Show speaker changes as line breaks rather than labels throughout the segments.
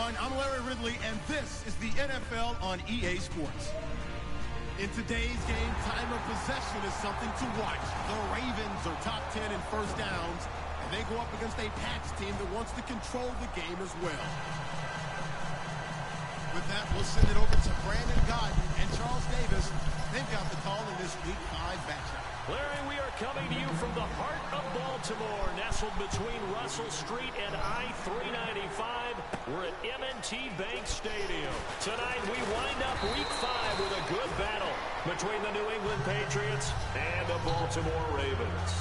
everyone. I'm Larry Ridley, and this is the NFL on EA Sports. In today's game, time of possession is something to watch. The Ravens are top 10 in first downs, and they go up against a Pats team that wants to control the game as well. With that, we'll send it over to Brandon Godden and Charles Davis. They've got the call in this Week 5 matchup.
Larry, we are coming to you from the heart of Baltimore, nestled between Russell Street and I-395. We're at M&T Bank Stadium. Tonight, we wind up Week 5 with a good battle between the New England Patriots and the Baltimore Ravens.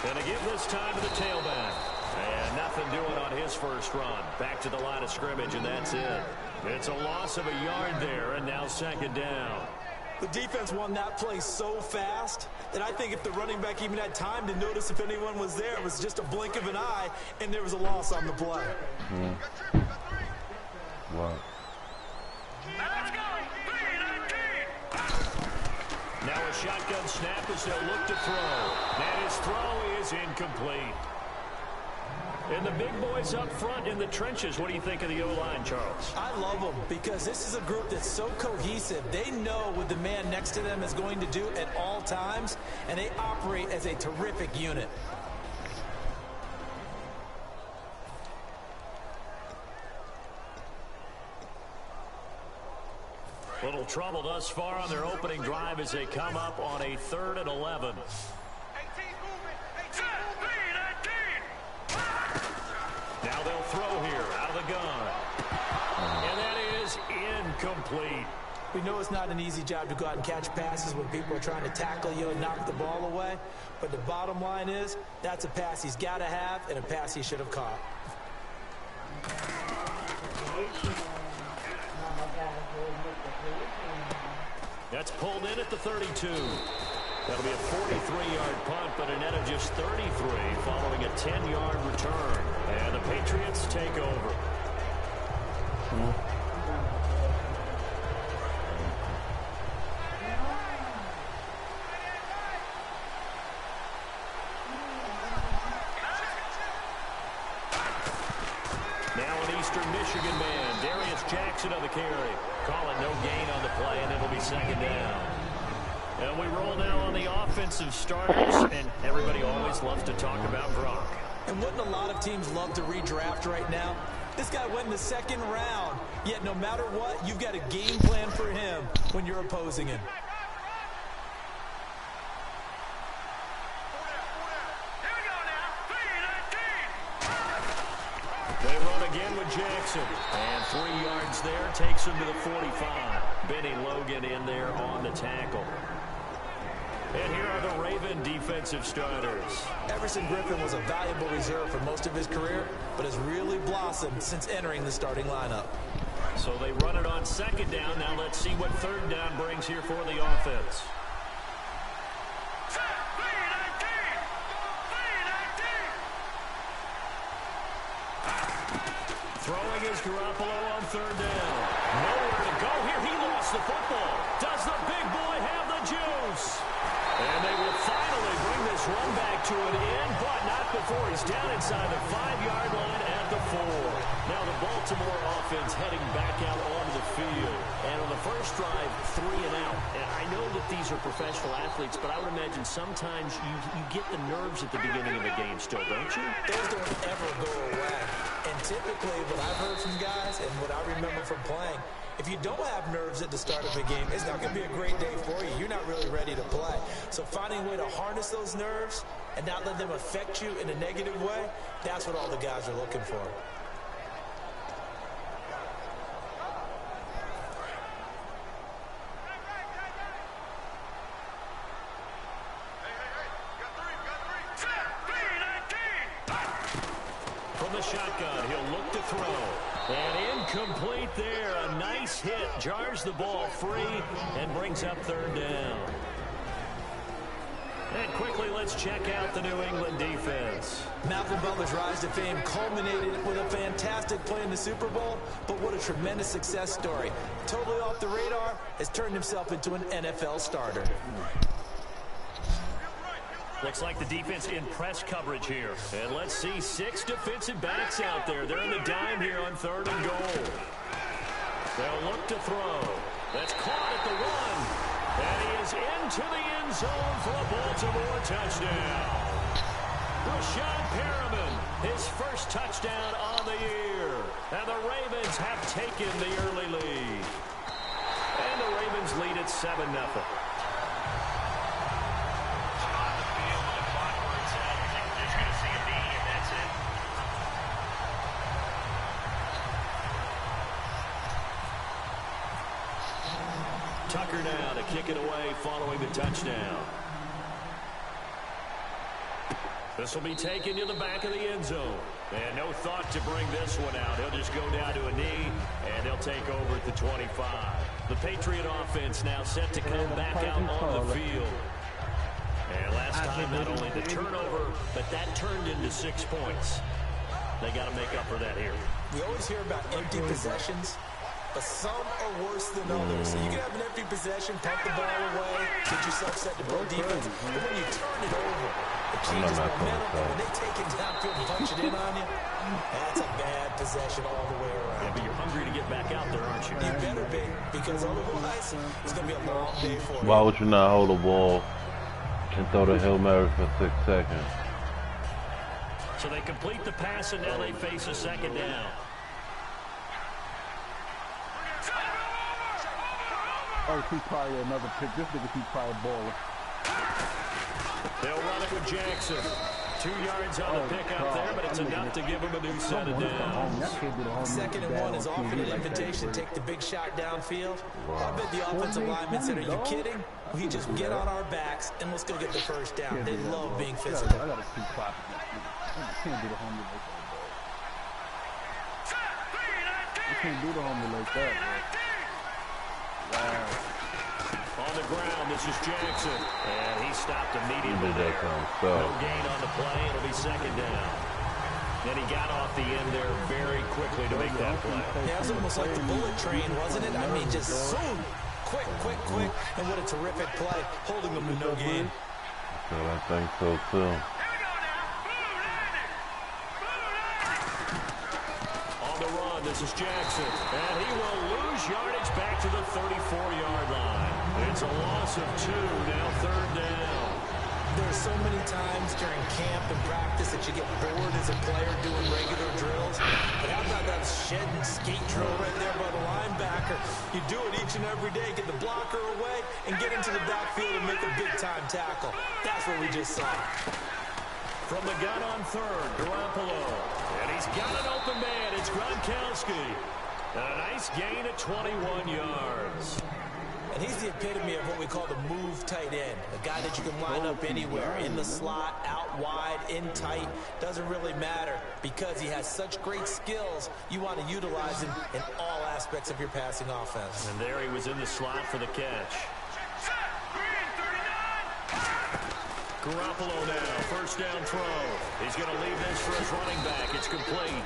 Going to give this time to the tailback. And nothing doing on his first run. Back to the line of scrimmage, and that's it. It's a loss of a yard there, and now second down.
The defense won that play so fast that I think if the running back even had time to notice if anyone was there, it was just a blink of an eye, and there was a loss on the play.
What?
Now a shotgun snap as they'll look to throw. And his throw is incomplete. And the big boys up front in the trenches. What do you think of the O-line, Charles?
I love them because this is a group that's so cohesive. They know what the man next to them is going to do at all times, and they operate as a terrific unit.
Little trouble thus far on their opening drive as they come up on a 3rd and 11. Now they'll throw here out of the gun. And that is incomplete.
We know it's not an easy job to go out and catch passes when people are trying to tackle you and knock the ball away. But the bottom line is that's a pass he's got to have and a pass he should have caught.
That's pulled in at the 32. That'll be a 43-yard punt, but a net of just 33 following a 10-yard return. And the Patriots take over. Now an Eastern Michigan man, Darius Jackson on the carry. Calling no gain on the play, and it'll be second down. And we roll now on the offensive starters, and everybody always loves to talk about Gronk.
And wouldn't a lot of teams love to redraft right now? This guy went in the 2nd round, yet no matter what, you've got a game plan for him when you're opposing him.
They run again with Jackson. And 3 yards there takes him to the 45. Benny Logan in there on the tackle. And here are the Raven defensive starters.
Everson Griffin was a valuable reserve for most of his career, but has really blossomed since entering the starting lineup.
So they run it on 2nd down. Now let's see what 3rd down brings here for the offense. Throwing is Garoppolo on 3rd down. Nowhere to go here. He lost the football. Does the big boy have the juice? And they will finally bring this run back to an end, but not before he's down inside the 5-yard line at the 4. Now the Baltimore offense heading back out onto the field. And on the first drive, 3 and out. And I know that these are professional athletes, but I would imagine sometimes you get the nerves at the beginning of the game still, don't you?
Those don't ever go away. And typically, what I've heard from guys and what I remember from playing, if you don't have nerves at the start of a game, it's not going to be a great day for you. You're not really ready to play. So finding a way to harness those nerves and not let them affect you in a negative way, that's what all the guys are looking for.
From the shotgun, he'll look to throw. And incomplete there. A nice hit. Jars the ball free and brings up 3rd down. And quickly, let's check out the New England defense.
Malcolm Butler's rise to fame culminated with a fantastic play in the Super Bowl, but what a tremendous success story. Totally off the radar, has turned himself into an NFL starter.
Looks like the defense in press coverage here. And let's see 6 defensive backs out there. They're in the dime here on 3rd and goal. They'll look to throw. That's caught at the 1. And he is into the end zone for a Baltimore touchdown. Rashad Perriman, his first touchdown on the year. And the Ravens have taken the early lead. And the Ravens lead at 7-0. Tucker now to kick it away following the touchdown. This will be taken to the back of the end zone. And no thought to bring this one out. He'll just go down to a knee, and they'll take over at the 25. The Patriot offense now set to come back out on the field. And last time, not only the turnover, but that turned into 6 points. They got to make up for that here.
We always hear about empty possessions, but some are worse than others. So you can have an empty possession, pump the ball away, get yourself set to build defense. But when you turn it over, it changes momentum. When they take it downfield and punch it in on you, that's a bad possession all the way around.
Yeah, but you're hungry to get back out there, aren't you?
You better be, because otherwise, it's going to be a long day for you.
Why would you not hold the ball and throw the Hail Mary for 6 seconds?
So they complete the pass, and now they face a 2nd down.
Oh, he's probably another pick. This nigga, he's probably a baller.
They'll run it with Jackson. 2 yards on the pick up there, but it's enough to give him a new set of downs.
2nd and 1 is offered an invitation. Take the big shot downfield. I bet the offensive lineman said, are you kidding? We just get on our backs, and let's go get the first down. They love being physical.
I got to keep clapping. You can't do the homie like that, bro. You can't do the homie like that, bro. Wow.
On the ground, this is Jackson. And he stopped immediately there. No gain on the play. It'll be 2nd down. And he got off the end there very quickly to make that play.
Yeah, it was almost like the bullet train, wasn't it? I mean, just zoom. Quick. And what a terrific play. Holding them to no gain.
I think so, too.
This is Jackson, and he will lose yardage back to the 34-yard line. It's a loss of 2, now 3rd down.
There's so many times during camp and practice that you get bored as a player doing regular drills. But how about that shed and skate drill right there by the linebacker? You do it each and every day, get the blocker away, and get into the backfield and make a big-time tackle. That's what we just saw.
From the gun on 3rd, Garoppolo. And he's got an open man. It's Gronkowski. And a nice gain of 21 yards.
And he's the epitome of what we call the move tight end. A guy that you can line up anywhere. In the slot, out wide, in tight. Doesn't really matter. Because he has such great skills, you want to utilize him in all aspects of your passing offense.
And there he was in the slot for the catch. Garoppolo now, 1st down throw. He's going to leave this for his running back. It's complete.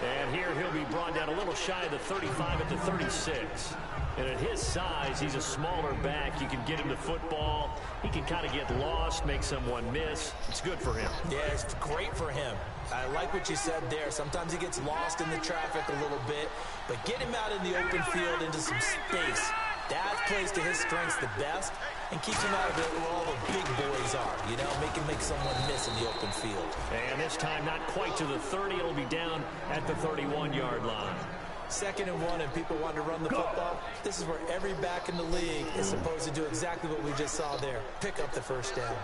And here he'll be brought down a little shy of the 35 at the 36. And at his size, he's a smaller back. You can get him the football. He can kind of get lost, make someone miss. It's good for him.
Yeah, it's great for him. I like what you said there. Sometimes he gets lost in the traffic a little bit. But get him out in the open field into some space. That plays to his strengths the best and keeps him out of it where all the big boys are. You know, make someone miss in the open field.
And this time not quite to the 30. It'll be down at the 31-yard line.
2nd and 1 and people want to run the football. This is where every back in the league is supposed to do exactly what we just saw there. Pick up the 1st down.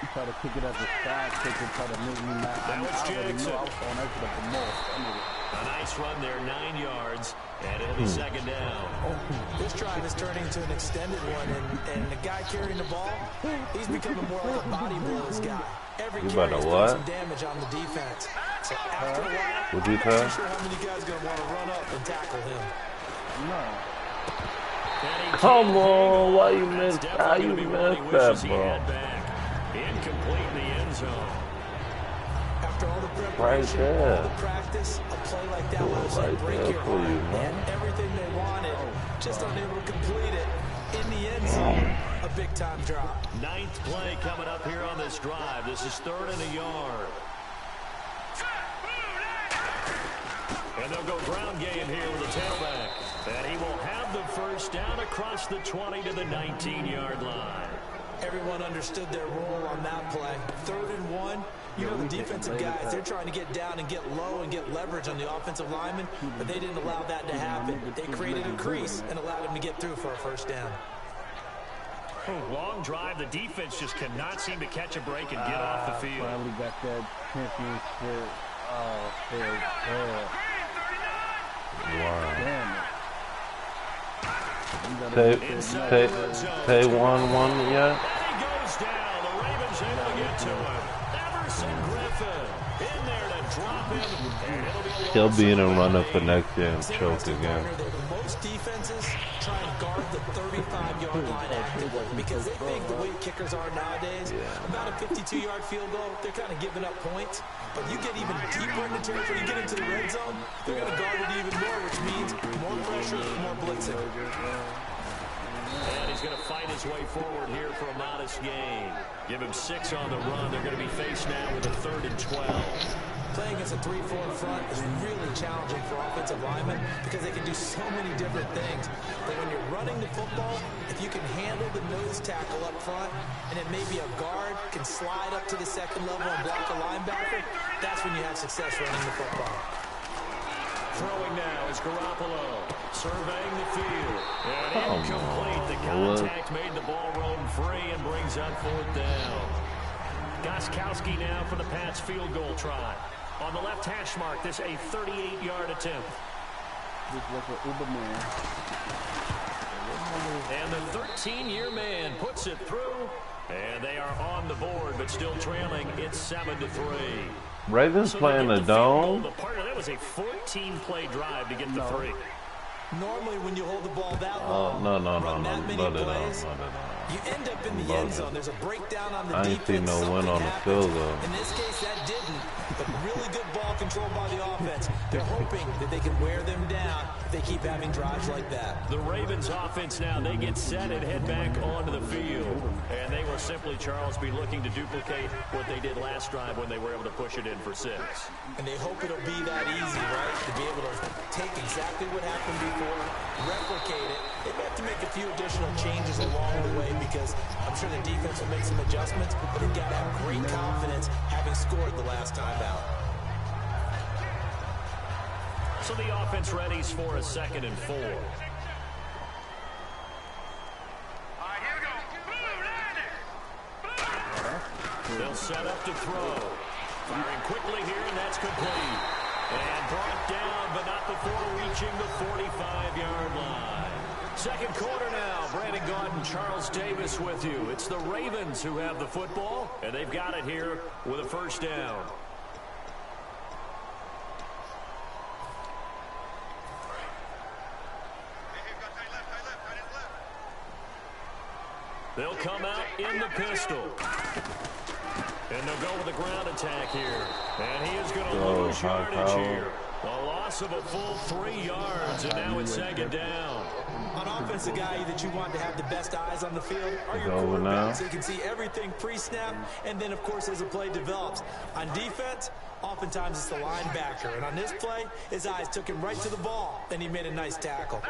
He tried to kick it as a side kick and try to make me mad.
That was Jackson.
I was on that for the most.
A nice run there, 9 yards, and it'll be 2nd down.
This drive is turning into an extended one, and the guy carrying the ball, he's becoming more like a body blows guy. Every carry is doing some damage on the defense. So after a while, I'm not sure how many guys are going to want to run up and tackle him.
Come on, why you missed? How you missed that, bro?
Incomplete in the end zone.
After all the
Right
preparation,
there.
all the practice, a play like that will just
Right
break
there
your
for
heart.
you, man.
And everything they wanted, just unable to complete it. In the end zone, a big-time drop.
Ninth play coming up here on this drive. This is 3rd and a yard. And they'll go ground game here with the tailback. And he will have the first down across the 20 to the 19-yard line.
Everyone understood their role on that play. 3rd and 1. You know, the defensive guys, they're trying to get down and get low and get leverage on the offensive lineman, but they didn't allow that to happen. They created a crease and allowed him to get through for a first down.
Long drive. The defense just cannot seem to catch a break and get off the field.
Finally got that championship. Oh, hell.
Wow.
Damn it.
Tay won one yet?
And he goes down. The Ravens able to get to him. Everson Griffin in there to drop him. And it'll be
He'll be in a run-up for next year and choke again.
Most defenses try and guard the 35-yard line actively because they think the way kickers are nowadays, about a 52-yard field goal, they're kind of giving up points. But you get even deeper into territory, you get into the red zone, they're going to guard it even more, which means more pressure, more blitzing.
And he's going to fight his way forward here for a modest gain. Give him 6 on the run. They're going to be faced now with a 3rd and 12.
Playing against a 3-4 front is really challenging for offensive linemen because they can do so many different things. But when you're running the football, if you can handle the nose tackle up front, and it may be a guard can slide up to the second level and block a linebacker, that's when you have success running the football.
Throwing now is Garoppolo, surveying the field. And incomplete. The contact made the ball roam free and brings up 4th down. Gostkowski now for the Pats field goal try. On the left hash mark, this a 38-yard attempt.
This was an Uber man.
And the 13-year man puts it through. And they are on the board, but still trailing. It's 7-3.
Ravens playing the dome.
That was a 14-play drive to get the 3.
Normally, when you hold the ball that long, run that many plays, you end up in the end zone. There's a breakdown on the defense.
I ain't seen no win on the field, though.
In this case, that didn't. But really good ball control by the offense. They're hoping that they can wear them down if they keep having drives like that. The Ravens offense now, they get set and head back onto the field. And they will simply, Charles, be looking to duplicate what they did last drive when they were able to push it in for 6. And they hope it'll be that easy, right? To be able to take exactly what happened before, replicate it. They may have to make a few additional changes along the way because I'm sure the defense will make some adjustments, but they've got to have great confidence having scored the last time out. So the offense readies for a 2nd and 4. They'll set up to throw. Firing quickly here, and that's complete. And brought down, but not before reaching the 45-yard line. Second quarter now. Brandon Gaudin, Charles Davis with you. It's the Ravens who have the football, and they've got it here with a first down. They'll come out in the pistol. And they'll go with the ground attack here. And he is going to lose yardage here. A loss of a full 3 yards, and now it's 2nd down. On offense, a guy that you want to have the best eyes on the field are your quarterbacks. So you can see everything pre-snap, and then, of course, as the play develops. On defense, oftentimes it's the linebacker. And on this play, his eyes took him right to the ball, and he made a nice tackle.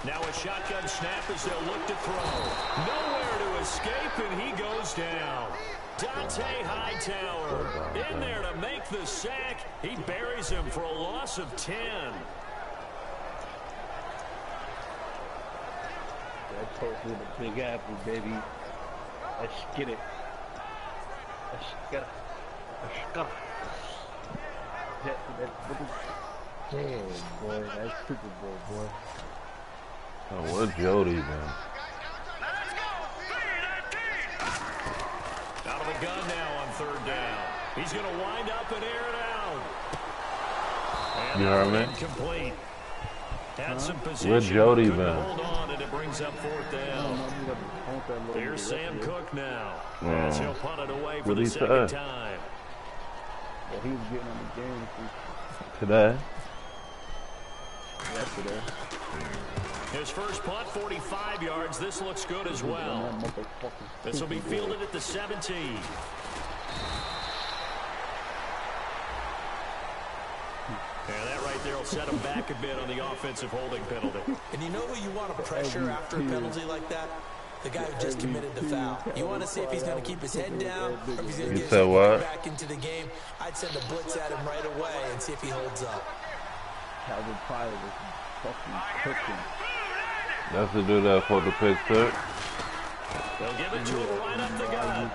Now a shotgun snap as they'll look to throw. Nowhere to escape, and he goes down. Dante Hightower in there to make the sack. He buries him for a loss of 10.
That's hopefully the Big Apple, baby. Let's get it. Let's get it. Let's go. Damn, boy. That's Super Bowl, boy.
Oh, what Jody, man?
Out of the gun now on 3rd down. He's going to wind up and air it out. And
You heard me?
incomplete. Had some position.
Where Jody
couldn't
been?
hold on, and it brings up fourth down. Here's Sam Cook now. As he'll punt it away for
What'd
the
he
second
say?
time.
Well, he was getting on the game
Today?
yesterday.
His first punt, 45 yards. This looks good as well. This will be fielded at the 17. And that right there will set him back a bit on the offensive holding penalty.
And you know who you want to pressure after a penalty like that? The guy who just committed the foul. You want to see if he's going to keep his head down or if he's going to get back into the game. I'd send a blitz at him right away and see if he holds up.
Calvin Pryor was fucking cooking.
That's the dude that caught the pick six.
They'll give it to him right up the gut.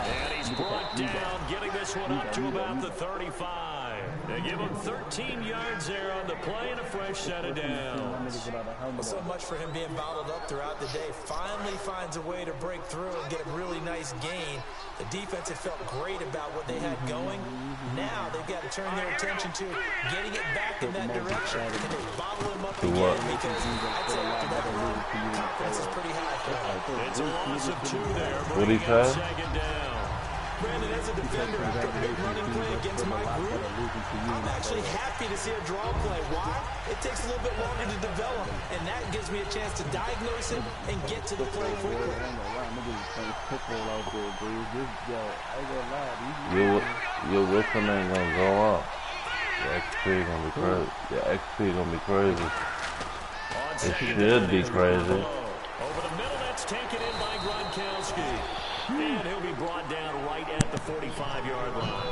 And he's brought down, getting this one up to about the 35. They give him 13 yards there on the play and a fresh set of downs.
Well, so much for him being bottled up throughout the day. Finally finds a way to break through and get a really nice gain. The defense had felt great about what they had going. Now they've got to turn their attention to getting it back in that direction. Can they bottle him up again? Because I'd say after that run, confidence is pretty high for him.
It's a loss of 2 there.
What'd he say?
Second down.
Brandon, as a defender, after a big running play against my group, I'm actually happy to see a draw play. Why? It takes a little bit longer to develop, and that gives me a chance to diagnose it and get to the play quickly.
Your whistling ain't gonna go up. Your XP gonna be crazy. Your XP gonna be crazy. It should be crazy.
Over the middle, that's taken in by Gronkowski. And he'll be brought down right at the 45-yard line.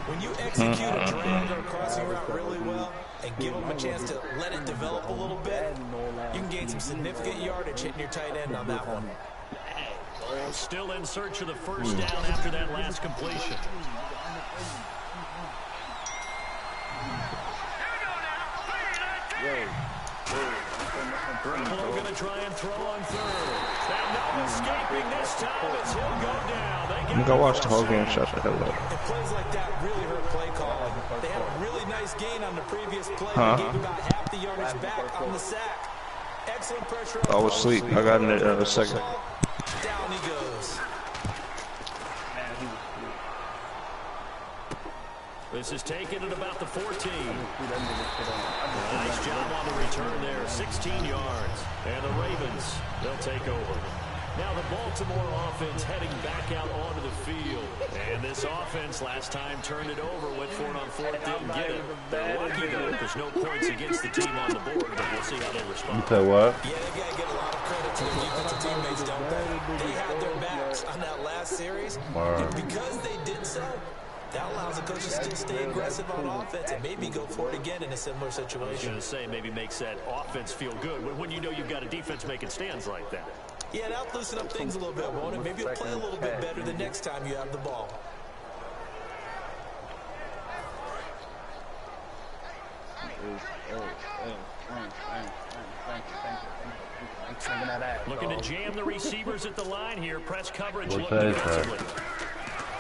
When you execute a drag or a crossing route really well and give them a chance to let it develop a little bit, you can gain some significant yardage hitting your tight end on that one.
Still in search of the first down after that last completion. Garoppolo going to try and throw on third. Now no escaping this time as he'll go down.
I'm gonna go watch the whole game. Shut the hell up.
And plays like that really hurt play calling. They had a really nice gain on the previous play. They gave about half the yardage back on the sack. Excellent pressure.
I was asleep. I got in a second.
Down he goes.
This is taken at about the 14. Nice job on the return there, 16 yards. And the Ravens, they'll take over. Now the Baltimore offense heading back out onto the field. And this offense last time turned it over, went for it on fourth, didn't get it. They're lucky though, because no points against the team on the board, but we'll see how they respond.
You say what?
Yeah, they got to give a lot of credit to their defensive teammates, don't they? They had their backs on that last series. And because they did so, that allows the coaches to still stay aggressive on offense and maybe go for it again in a similar situation.
I was going to say, maybe makes that offense feel good when you know you've got a defense making stands like that.
Yeah, that'll loosen up things a little bit, won't it? Maybe you'll play a little bit better the next time you have the ball.
Looking to jam the receivers at the line here. Press coverage.
What's
looking
that,
defensively.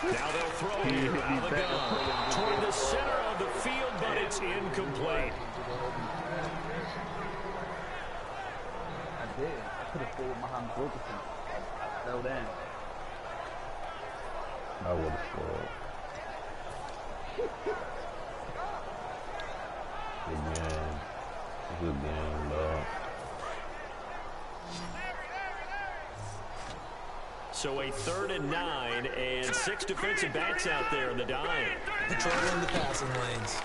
Now they'll throw here out of the gun toward the center of the field, but it's incomplete.
I did. I could have fooled Muhammad Wilkerson. I fell down.
I would have scored. Good game. Good game, dog.
So a 3rd and 9 and 6 defensive backs out there in the dime.
Patrolling the passing lanes.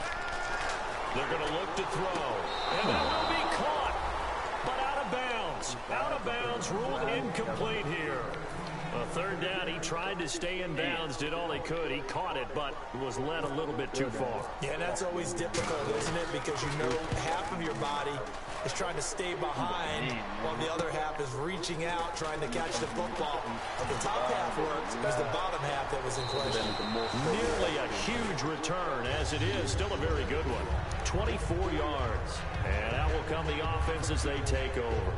They're going to look to throw. And that will be caught. But out of bounds. Out of bounds. Ruled incomplete here. A 3rd down. He tried to stay in bounds. Did all he could. He caught it, but was led a little bit too far.
Yeah, that's always difficult, isn't it? Because you know half of your body is trying to stay behind while the other half is reaching out, trying to catch the football. The top half worked. It was the bottom half that was in question.
Nearly a huge return, as it is. Still a very good one. 24 yards. And out will come the offense as they take over.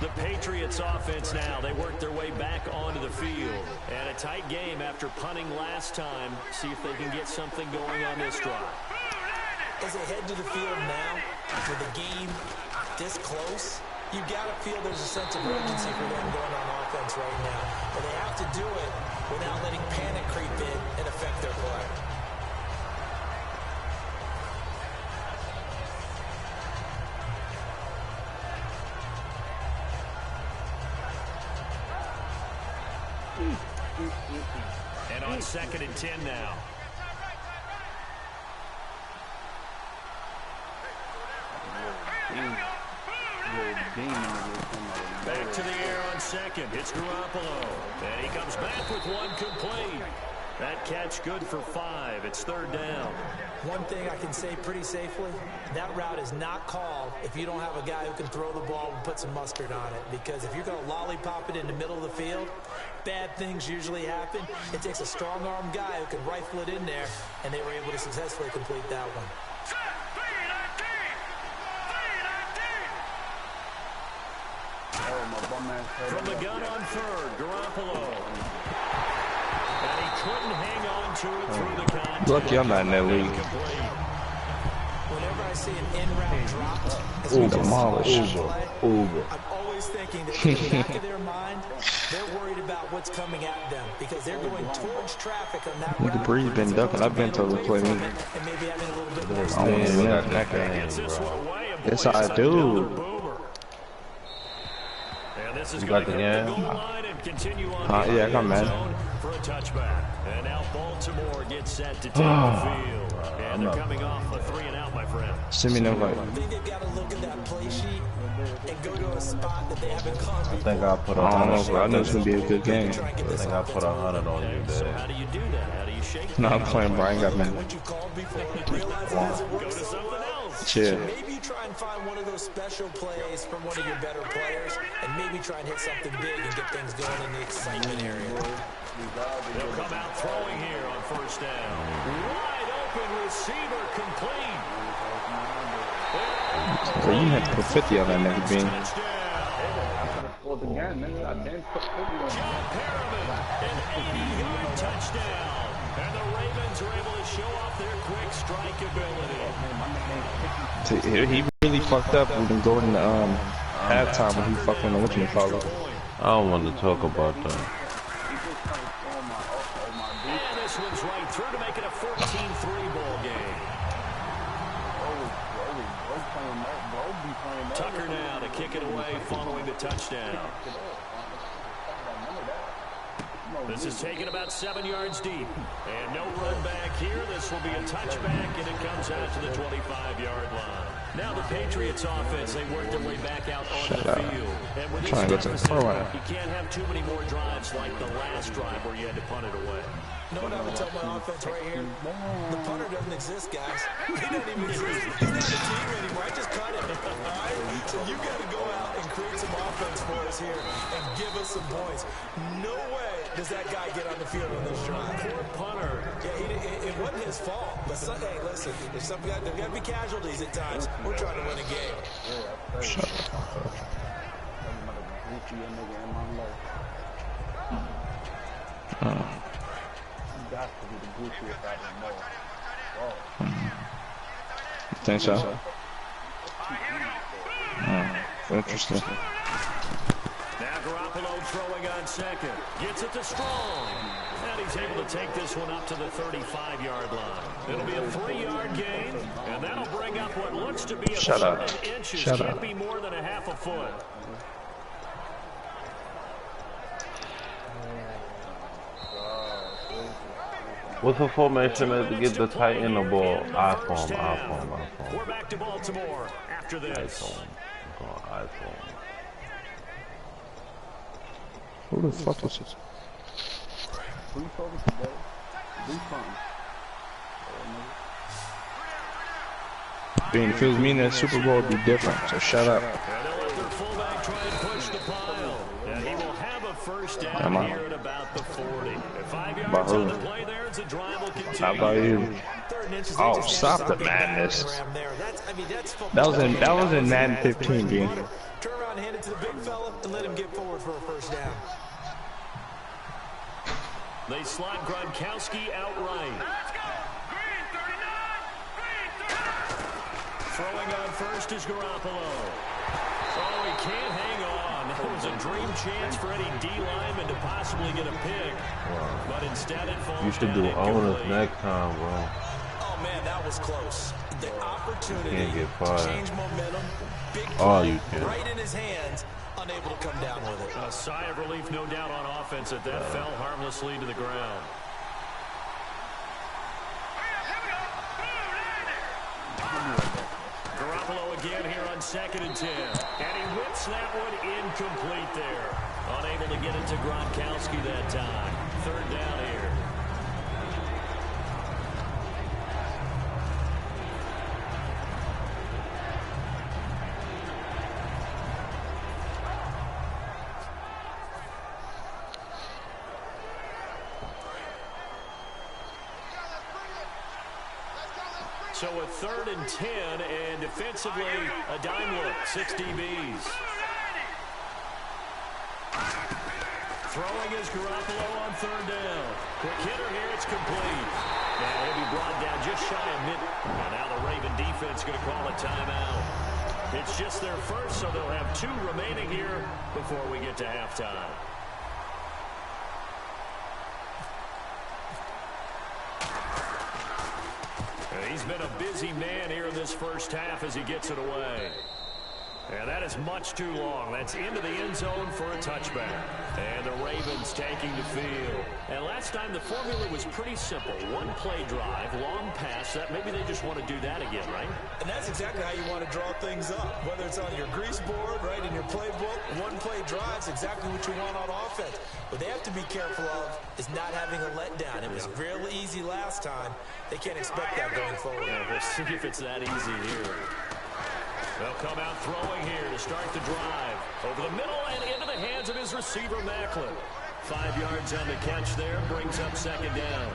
The Patriots offense now, they work their way back onto the field. And a tight game after punting last time. See if they can get something going on this drive.
as they head to the field now, with the game this close, you've got to feel there's a sense of urgency for them going on offense right now. But they have to do it without letting panic creep in and affect their play.
And on 2nd and 10 now. Back to the air on 2nd. It's Garoppolo. And he comes back with one complete. That catch good for 5. It's 3rd down.
One thing I can say pretty safely, that route is not called if you don't have a guy who can throw the ball and put some mustard on it. Because if you're going to lollipop it in the middle of the field, bad things usually happen. It takes a strong-arm guy who can rifle it in there, and they were able to successfully complete that one.
From the gun on 3rd, Garoppolo. And he couldn't hang on to it through the contact.
Lucky I'm not in that league.
Whenever I see an in-route dropped,
Demolished.
I'm always thinking that in the back of their mind, they're worried about what's coming at them because they're going towards traffic on that route.
The breeze been ducking. I've been told to play me.
And maybe having a little bit more
I want to win that game. Yes, I do.
You got the game?
Yeah, I got mad.
For a touchback. And now Baltimore gets set to take the field. And they're coming off a 3-and-out, my friend.
Send me no light.
I think they've got to look at that play sheet and go to a spot that they haven't gone before.
I think I put
I don't know, but I know it's going to be a good game.
I think I put 100 on you,
So
Dad.
how do you do that? How do you shake
No, I'm playing Brian. Got mad.
What you called before, realize it hasn't worked.
Go to someone else.
Chill.
Maybe you try and find one of those special plays from one of your better players, and maybe try and hit something big and get things going in the excitement area.
They'll come out throwing here on 1st down. Wide open receiver complete.
So you have to put 50 on that nigga, Bean.
For the game, nigga, I didn't put 50 on
John Perriman, an 80-yard touchdown. And the Ravens are able to show off their quick strike ability.
He really fucked up. We can go in the halftime when he fucking whatchamacallit.
I don't want to talk about that.
And this one's right through to make it a 14-3 ball game. Tucker now to kick it away following the touchdown. This is taken about 7 yards deep. And no run back here. This will be a touchback, and it comes out to the 25-yard line. Now the Patriots offense, they work their way back out onto the field. And with
Trying to go to the far line.
you can't have too many more drives like the last drive where you had to punt it away.
You know what I would tell my offense right here? The punter doesn't exist, guys. He doesn't even exist. He's not a team anymore. I just cut him. All right? So you got to go out and create some offense for us here and give us some points. No way does that guy get on the field on this drive.
Poor punter.
Yeah, it wasn't his fault. But hey, listen, there's got to be casualties at times. We're trying to win a game.
Shut up. Think so? Interesting.
Now Garoppolo throwing on 2nd. Gets it to Strong. And he's able to take this one up to the 35-yard line. It'll be a 3-yard gain, and that'll bring up what looks to be a
Shut up.
7 inches.
Shut
Can't
up.
be more than a half a foot.
What's the formation to get the tight end the ball? iPhone.
We're back to Baltimore after this.
iPhone. I'm going iPhone.
Who the fuck is this? Being if it was me in that Super Bowl, it'd be different. So shut up.
And they'll let their fullback try and push the pile. And he will have a first down here at about the 40. 5 yards on the play there as the drive will continue.
How about you? Oh, stop the madness. That was in Madden 15, Bean.
Turn around and hand it to the big fella and let him get forward for a first down.
They slot Gronkowski outright. Throwing on first is Garoppolo. Oh, he can't hang on. That was a dream chance for any D lineman to possibly get a pick.
Wow.
But instead it falls
You should do owners next time, bro.
Oh, man, that was close. The opportunity
Can't get
to
fired.
change momentum, big
Oh, you
play,
can.
right in his hands, unable to come down with it.
A sigh of relief, no doubt, on offense that fell harmlessly to the ground. Garoppolo again here on 2nd and 10. And he whips that one incomplete there. Unable to get it to Gronkowski that time. 3rd down here. So a 3rd and 10, and defensively, a dime look, 6 DBs. Throwing is Garoppolo on 3rd down. Quick hitter here, it's complete. And he'll be brought down just shy of mid. And now the Raven defense going to call a timeout. It's just their first, so they'll have 2 remaining here before we get to halftime. He's been a busy man here in this first half as he gets it away. And that is much too long. That's into the end zone for a touchback. And the Ravens taking the field. And last time the formula was pretty simple. 1 play drive, long pass. That maybe they just want to do that again, right?
And that's exactly how you want to draw things up. Whether it's on your grease board, right, in your playbook, 1 play drive is exactly what you want on offense. What they have to be careful of is not having a letdown. It was really easy last time. They can't expect that going forward.
Yeah, we'll see if it's that easy here. They'll come out throwing here to start the drive. Over the middle and into the hands of his receiver, Macklin. 5 yards on the catch there, brings up 2nd down.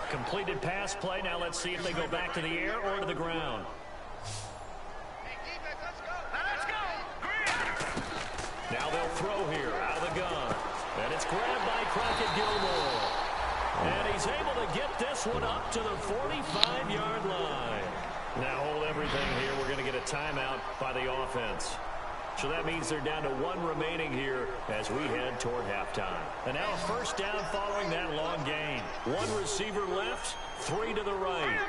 Completed pass play. Now let's see if they go back to the air or to the ground. Now they'll throw here out of the gun. And it's grabbed by Crockett Gilmore. And he's able to get this one up to the 45-yard line. Now hold everything here. We're going to get a timeout by the offense. So that means they're down to 1 remaining here as we head toward halftime. And now a 1st down following that long gain. 1 receiver left, 3 to the right.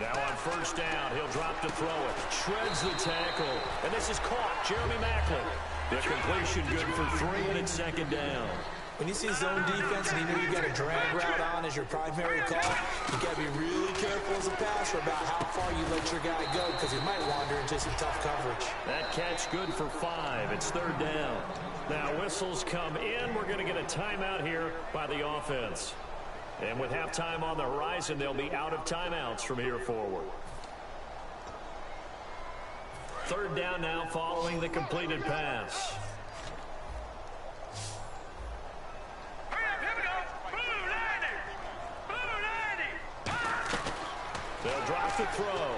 Now on 1st down, he'll drop to throw it. Shreds the tackle. And this is caught. Jeremy Macklin. The completion good for 3, and it's 2nd down.
When you see zone defense and you know you got a drag route on as your primary call, you got to be really careful as a passer about how far you let your guy go because he might wander into some tough coverage.
That catch good for 5. It's 3rd down. Now whistles come in. We're going to get a timeout here by the offense. And with halftime on the horizon, they'll be out of timeouts from here forward. 3rd down now following the completed pass. They'll drop the throw.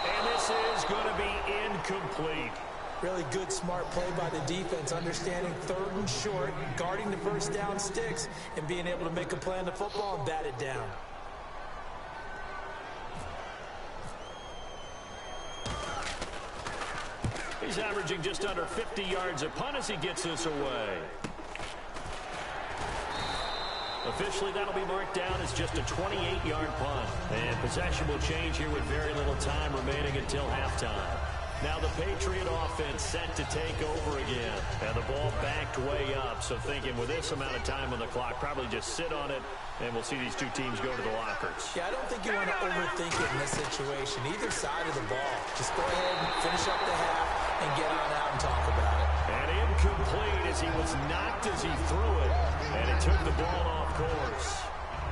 And this is going to be incomplete.
Really good, smart play by the defense, understanding 3rd and short, guarding the 1st down sticks, and being able to make a play on the football and bat it down.
He's averaging just under 50 yards a punt as he gets this away. Officially, that'll be marked down as just a 28-yard punt. And possession will change here with very little time remaining until halftime. Now the Patriot offense set to take over again. And the ball backed way up. So thinking with this amount of time on the clock, probably just sit on it, and we'll see these 2 teams go to the lockers.
Yeah, I don't think you want to overthink it in this situation. Either side of the ball. Just go ahead and finish up the half and get on out and talk about it.
And incomplete as he was knocked as he threw it. And it took the ball off course.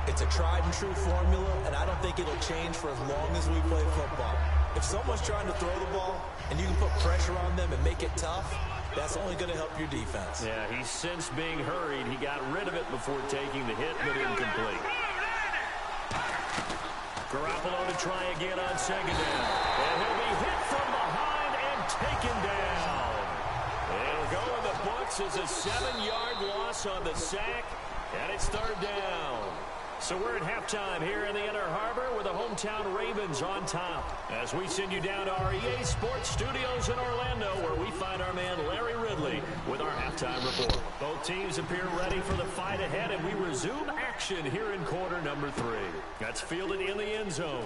It's a tried and true formula, and I don't think it'll change for as long as we play football. If someone's trying to throw the ball and you can put pressure on them and make it tough, That's only going to help your defense.
Yeah, he's since being hurried. He got rid of it before taking the hit, but incomplete. Garoppolo to try again on second down. And he'll be hit from behind and taken down. It'll go in the books as a 7-yard loss on the sack, and it's third down. So we're at halftime here in the Inner Harbor with the hometown Ravens on top. As we send you down to our EA Sports Studios in Orlando, where we find our man Larry Ridley with our halftime report. Both teams appear ready for the fight ahead, and we resume action here in quarter number 3. That's fielded in the end zone.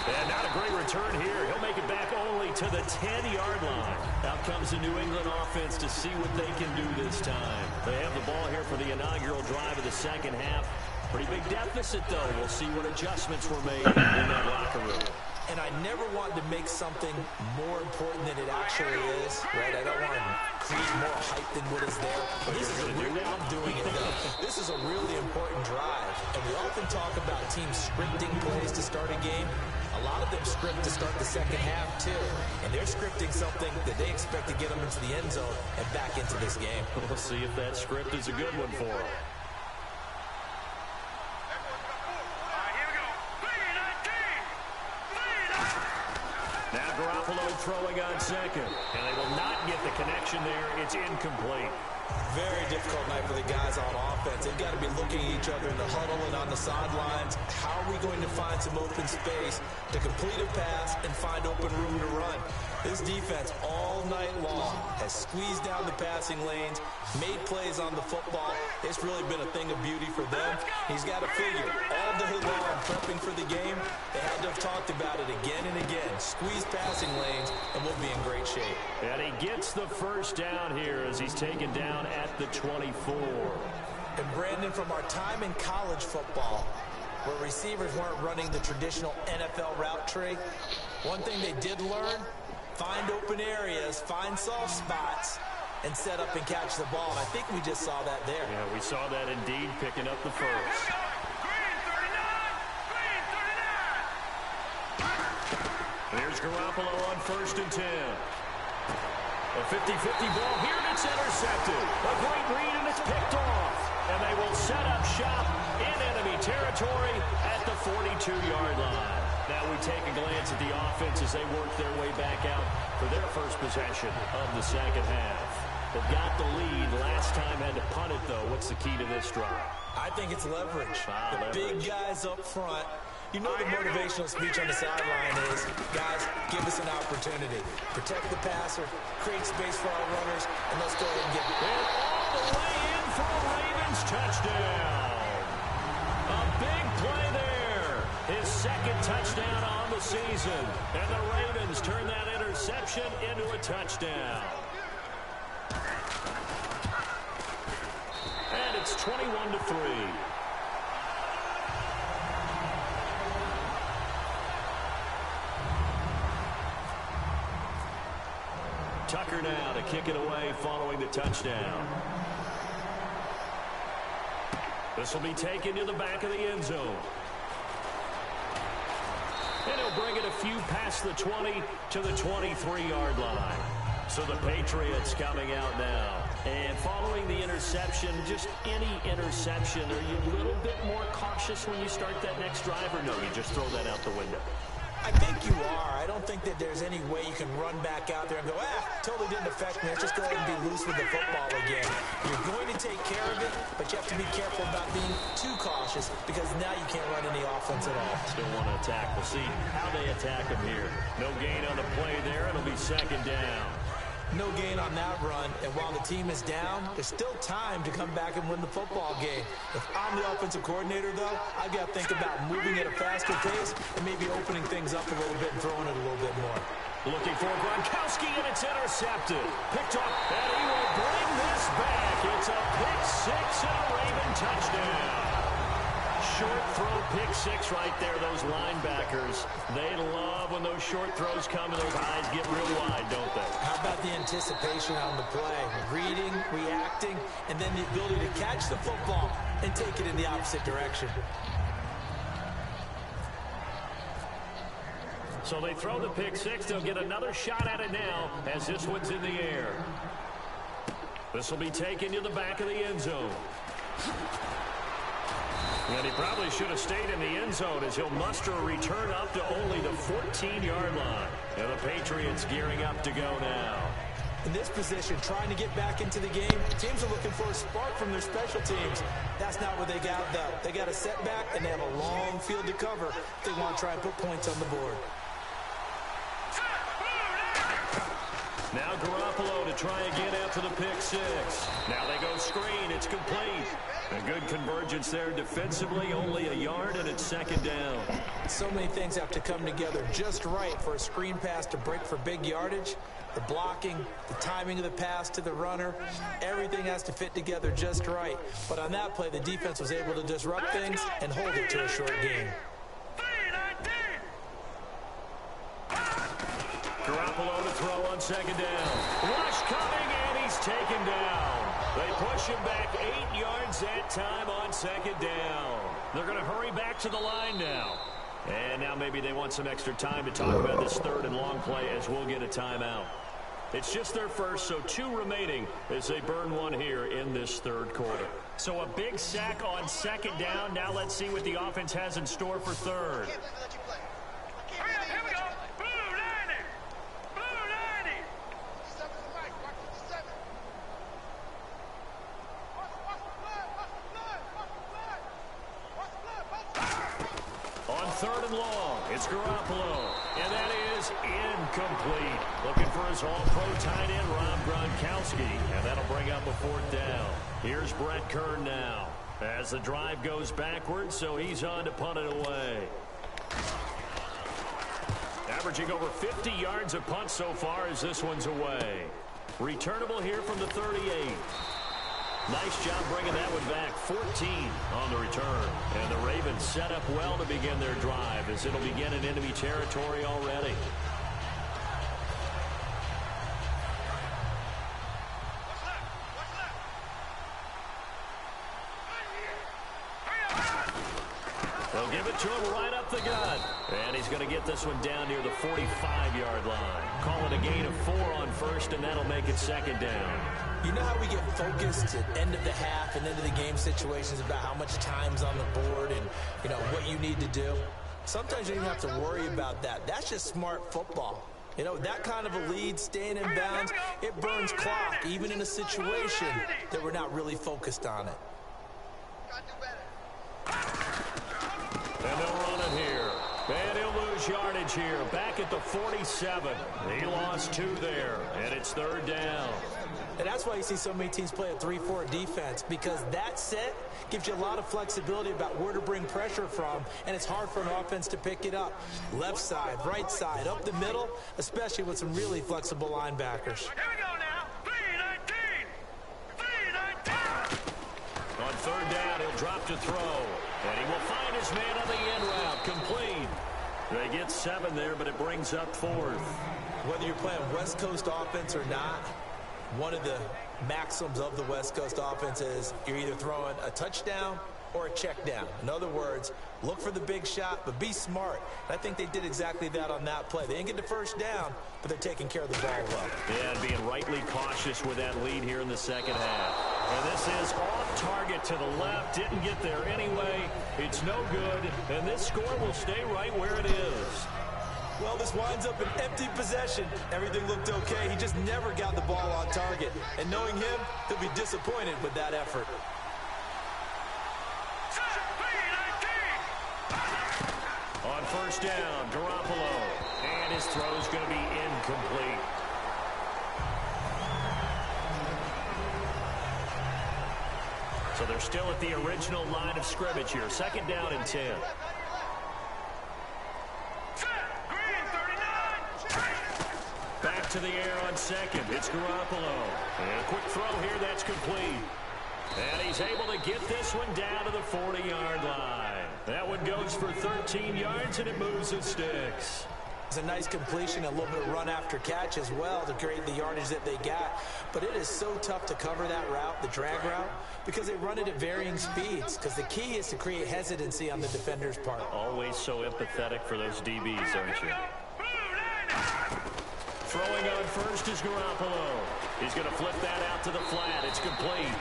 And not a great return here. He'll make it back only to the 10-yard line. Out comes the New England offense to see what they can do this time. They have the ball here for the inaugural drive of the second half. Pretty big deficit, though. We'll see what adjustments were made in that locker room.
And I never wanted to make something more important than it actually is, right? I don't want to create more hype than what is there. But this is a really, I'm doing it though. This is a really important drive. And we often talk about teams scripting plays to start a game. A lot of them script to start the second half too. And they're scripting something that they expect to get them into the end zone and back into this game.
We'll see if that script is a good one for them. Now Garoppolo throwing on second. And they will not get the connection there. It's incomplete.
Very difficult night for the guys on offense. They've got to be looking at each other in the huddle and on the sidelines. How are we going to find some open space to complete a pass and find open room to run? This defense all night long has squeezed down the passing lanes, made plays on the football. It's really been a thing of beauty for them. He's got to figure all day long prepping for the game. They had to have talked about it again and again. Squeeze passing lanes, and we'll be in great shape.
And he gets the first down here as he's taken down at the 24.
And Brandon, from our time in college football, where receivers weren't running the traditional NFL route tree, one thing they did learn, find open areas, find soft spots, and set up and catch the ball. And I think we just saw that there.
Yeah, we saw that indeed, picking up the first. There's Garoppolo on 1st and 10. A 50-50 ball here, and it's intercepted. A great read, and it's picked off. And they will set up shop in enemy territory at the 42-yard line. Now we take a glance at the offense as they work their way back out for their first possession of the second half. They've got the lead. Last time had to punt it, though. What's the key to this drive?
I think it's leverage. The big guys up front. You know the motivational speech on the sideline is, guys, give us an opportunity. Protect the passer, create space for our runners, and let's go ahead and get it.
And all the way in for a Ravens touchdown. A big play there. His second touchdown on the season. And the Ravens turn that interception into a touchdown. And it's 21-3. Tucker now to kick it away following the touchdown. This will be taken to the back of the end zone. And he'll bring it a few past the 20 to the 23-yard line. So the Patriots coming out now. And following the interception, just any interception, are you a little bit more cautious when you start that next drive, or no, you just throw that out the window?
I think you are. I don't think that there's any way you can run back out there and go, totally didn't affect me. Let's just go ahead and be loose with the football again. You're going to take care of it, but you have to be careful about being too cautious because now you can't run any offense at all.
Still want to attack. We'll see how they attack him here. No gain on the play there. It'll be second down.
No gain on that run, and while the team is down, there's still time to come back and win the football game. If I'm the offensive coordinator, though, I've got to think about moving at a faster pace and maybe opening things up a little bit and throwing it a little bit more.
Looking for Gronkowski, and it's intercepted. Picked off, and he will bring this back. It's a pick six and a Raven touchdown. Short throw, pick six right there. Those linebackers, they love when those short throws come and those eyes get real wide, don't they?
How about the anticipation on the play? Reading, reacting, and then the ability to catch the football and take it in the opposite direction.
So they throw the pick six. They'll get another shot at it now as this one's in the air. This will be taken to the back of the end zone. And he probably should have stayed in the end zone as he'll muster a return up to only the 14-yard line. And the Patriots gearing up to go now.
In this position, trying to get back into the game, teams are looking for a spark from their special teams. That's not what they got, though. They got a setback, and they have a long field to cover if they want to try and put points on the board.
Now Garoppolo to try again after the pick six. Now they go screen. It's complete. A good convergence there defensively. Only a yard, and it's second down.
So many things have to come together just right for a screen pass to break for big yardage. The blocking, the timing of the pass to the runner, everything has to fit together just right. But on that play, the defense was able to disrupt things and hold it to a short game.
Garoppolo to throw on second down. Rush coming, and he's taken down. They push him back 8 yards that time on second down. They're going to hurry back to the line now. And now maybe they want some extra time to talk about this third and long play as we'll get a timeout. It's just their first, so 2 remaining as they burn one here in this third quarter. So a big sack on second down. Now let's see what the offense has in store for third. Third and long, it's Garoppolo, and that is incomplete. Looking for his all-pro tight end, Rob Gronkowski, and that'll bring up a fourth down. Here's Brett Kern now, as the drive goes backwards, so he's on to punt it away. Averaging over 50 yards a punt so far as this one's away. Returnable here from the 38. Nice job bringing that one back. 14 on the return. And the Ravens set up well to begin their drive as it'll begin in enemy territory already. They'll give it to him right up the gut. And he's going to get this one down near the 45-yard line. Call it a gain of 4 on first, and that'll make it second down.
You know how we get focused at end of the half and end of the game situations about how much time's on the board and, you know, what you need to do? Sometimes you don't even have to worry about that. That's just smart football. You know, that kind of a lead, staying in bounds, it burns clock, even in a situation that we're not really focused on it.
And they'll run it here. And he'll lose yardage here. Back at the 47. He lost 2 there. And it's third down.
And that's why you see so many teams play a 3-4 defense, because that set gives you a lot of flexibility about where to bring pressure from, and it's hard for an offense to pick it up. Left side, right side, up the middle, especially with some really flexible linebackers.
Here we go now. 3-19. 3-19.
On third down, he'll drop to throw. And he will find his man on the end route. Complete. They get 7 there, but it brings up 4th.
Whether you're playing West Coast offense or not, one of the maxims of the West Coast offense is you're either throwing a touchdown or a check down. In other words, look for the big shot, but be smart. And I think they did exactly that on that play. They didn't get the first down, but they're taking care of the ball well.
Yeah, and being rightly cautious with that lead here in the second half. And this is off target to the left. Didn't get there anyway. It's no good. And this score will stay right where it is.
Well, this winds up an empty possession. Everything looked okay. He just never got the ball on target. And knowing him, he'll be disappointed with that effort.
On first down, Garoppolo. And his throw is going to be incomplete. So they're still at the original line of scrimmage here. Second down and 10. Back to the air on second. It's Garoppolo. And a quick throw here. That's complete. And he's able to get this one down to the 40-yard line. That one goes for 13 yards, and it moves the sticks.
It's a nice completion, a little bit of run after catch as well to create the yardage that they got. But it is so tough to cover that route, the drag route, because they run it at varying speeds. Because the key is to create hesitancy on the defender's part.
Always so empathetic for those DBs, aren't you? Throwing on first is Garoppolo. He's going to flip that out to the flat. It's complete.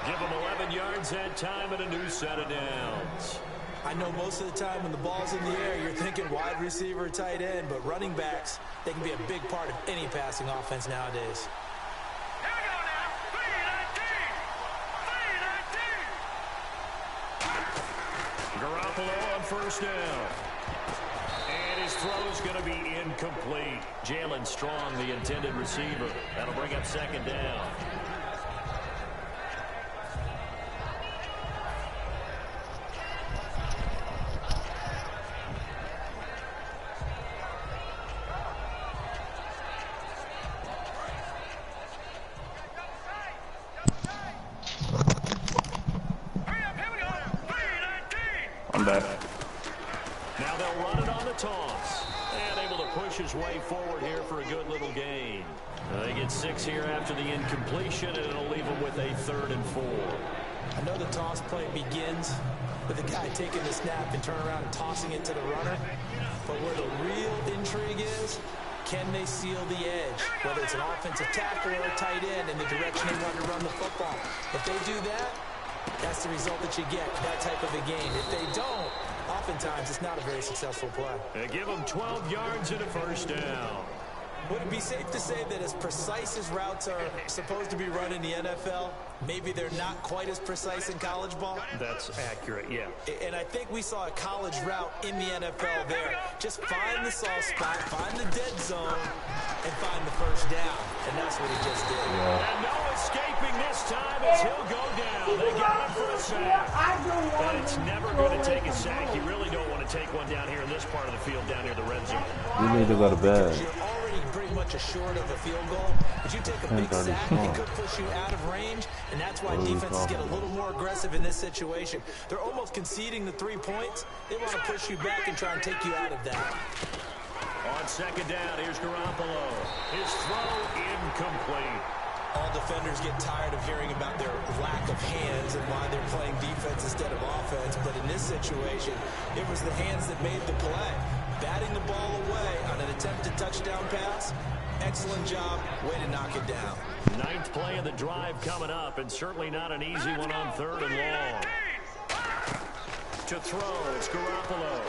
Give him 11 yards that time and a new set of downs.
I know most of the time when the ball's in the air, you're thinking wide receiver, tight end, but running backs, they can be a big part of any passing offense nowadays.
Here we go now. 3-19. 3-19.
Garoppolo on first down. And his throw's going to be incomplete. Jalen Strong, the intended receiver. That'll bring up second down.
I'm back.
Now they'll run it on the toss. And able to push his way forward here for a good little gain. They get 6 here after the incompletion, and it'll leave them with a 3rd and 4.
I know the toss play begins with the guy taking the snap and turn around and tossing it to the runner. But where the real intrigue is, can they seal the edge? Whether it's an offensive tackle or a tight end in the direction they want to run the football. If they do that, that's the result that you get, that type of a game. If they don't, oftentimes it's not a very successful play.
They give them 12 yards and a first down.
Would it be safe to say that as precise as routes are supposed to be run in the NFL, maybe they're not quite as precise in college ball?
That's accurate, yeah.
And I think we saw a college route in the NFL there. Just find the soft spot, find the dead zone, and find the first down. And that's what he just did.
Yeah. And no escaping this time as he'll go down. They got him for a sack. But it's never going to take a sack. You really don't want to take one down here in this part of the field, down near the red zone.
You need to go to bed.
You're already pretty much assured of a field goal, but you take a big sack, it could push you out of range, and that's why defenses get a little more aggressive in this situation. They're almost conceding the 3 points. They want to push you back and try and take you out of that.
On second down, here's Garoppolo. His throw incomplete.
All defenders get tired of hearing about their lack of hands and why they're playing defense instead of offense, but in this situation, it was the hands that made the play. Batting the ball away on an attempted touchdown pass. Excellent job. Way to knock it down.
9th play of the drive coming up, and certainly not an easy one on 3rd and long. To throw, it's Garoppolo.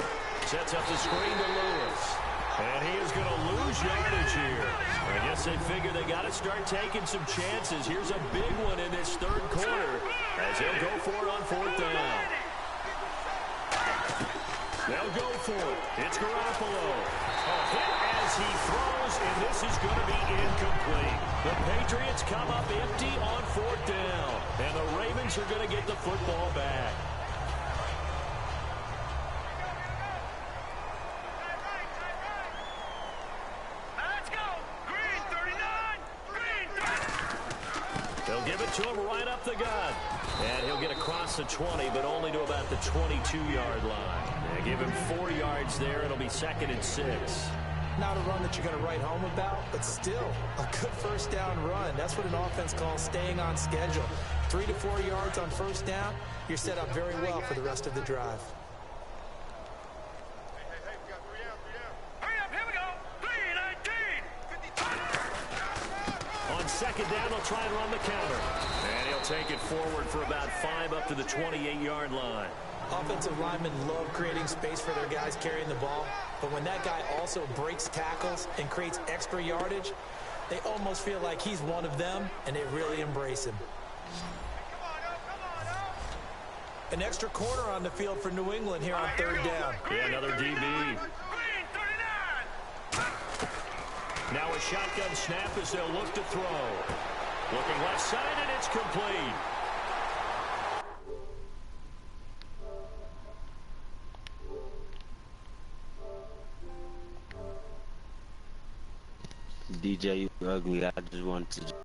Sets up the screen to Lewis. And he is going to lose yardage here. I guess they figure they got to start taking some chances. Here's a big one in this 3rd quarter as he'll go for it on 4th down. They'll go for it. It's Garoppolo. A hit as he throws, and this is going to be incomplete. The Patriots come up empty on 4th down, and the Ravens are going to get the football back.
Let's go. Green 39. Green 30.
They'll give it to him right up the gut. And he'll get across the 20, but only to about the 22-yard line. They give him 4 yards there. It'll be 2nd and 6.
Not a run that you're going to write home about, but still a good first down run. That's what an offense calls staying on schedule. 3 to 4 yards on first down, you're set up very well for the rest of the drive.
Hurry up, here we go. 3-19.
On second down, they'll try and run the counter. And he'll take it forward for about 5 up to the 28-yard line.
Offensive linemen love creating space for their guys carrying the ball, but when that guy also breaks tackles and creates extra yardage, they almost feel like he's one of them, and they really embrace him. An extra corner on the field for New England here on 3rd down.
Yeah, another DB.
Green 39.
Now a shotgun snap as they'll look to throw. Looking left side, and it's complete.
DJ, you ugly. I just wanted to